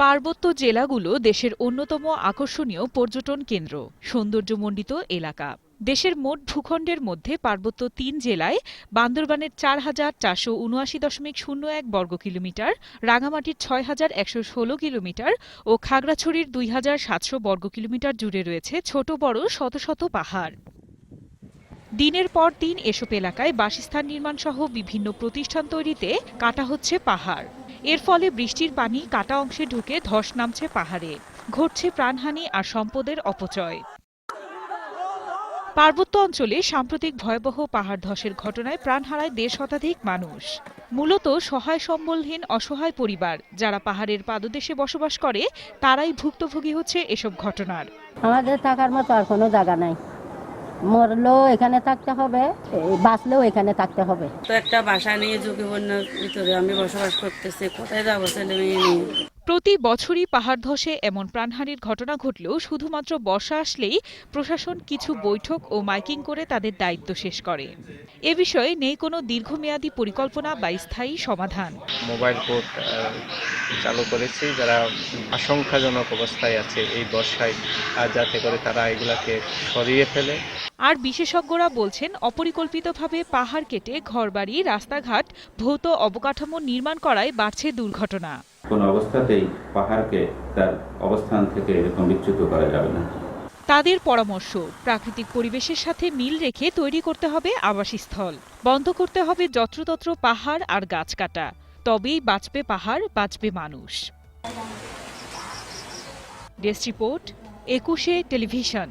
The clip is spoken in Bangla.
পার্বত্য জেলাগুলো দেশের অন্যতম আকর্ষণীয় পর্যটন কেন্দ্র, সৌন্দর্যমণ্ডিত এলাকা। দেশের মোট ভূখণ্ডের মধ্যে পার্বত্য ৩ জেলায় বান্দরবানের ৪,৪৭৯.০১ বর্গ কিলোমিটার, রাঙামাটির ৬,১১৬ কিলোমিটার ও খাগড়াছড়ির ২,৭০০ বর্গ কিলোমিটার জুড়ে রয়েছে ছোট বড় শত শত পাহাড়। দিনের পর দিন এসব এলাকায় বাসস্থান নির্মাণসহ বিভিন্ন প্রতিষ্ঠান তৈরিতে কাটা হচ্ছে পাহাড়। এর ফলে বৃষ্টির পানি কাটা অংশে ঢুকে ধস নামছে পাহাড়ে, ঘটছে প্রাণহানি আর সম্পদের অপচয়। পার্বত্য অঞ্চলে সাম্প্রতিক ভয়াবহ পাহাড় ধসের ঘটনায় প্রাণ হারায় ১.৫ শতাধিক মানুষ। মূলত সহায় সম্বলহীন অসহায় পরিবার যারা পাহাড়ের পাদদেশে বসবাস করে, তারাই ভুক্তভোগী হচ্ছে এসব ঘটনার। আমাদের থাকার মতো আর কোনো জায়গা নাই, মরলেও এখানে থাকতে হবে, বাঁচলেও এখানে থাকতে হবে। তো একটা বাসা নিয়ে ঝুঁকিপূর্ণের ভিতরে আমি বসবাস করতেছি, কোথায় যাবো ছেলে মেয়ে নিয়ে? প্রতি বছরই পাহাড় ধসে এমন প্রাণহানির ঘটনা ঘটলেও শুধুমাত্র বর্ষা আসলেই প্রশাসন কিছু বৈঠক ও মাইকিং করে তাদের দায়িত্ব শেষ করে। এ বিষয়ে নেই কোনো দীর্ঘমেয়াদী পরিকল্পনা বা স্থায়ী সমাধান। মোবাইল কোর্ট চালু করেছি, যারা আশঙ্কাজনক অবস্থায় আছে এই বর্ষায়, যাতে করে তারা এগুলাকে সরিয়ে ফেলে। আর বিশেষজ্ঞরা বলছেন, অপরিকল্পিতভাবে পাহাড় কেটে ঘরবাড়ি, রাস্তাঘাট, ভৌত অবকাঠামো নির্মাণ করায় বাড়ছে দুর্ঘটনা। কোন অবস্থাতেই পাহাড়কে তার অবস্থান থেকে এরকম বিচ্যুত করা যাবে না। তাদের পরামর্শ, প্রাকৃতিক পরিবেশের সাথে মিল রেখে তৈরি করতে হবে আবাসস্থল, বন্ধ করতে হবে যত্রতত্র পাহাড় আর গাছ কাটা। তবেই বাঁচবে পাহাড়, বাঁচবে মানুষ। ডেস্ক রিপোর্ট, ২১শে টেলিভিশন।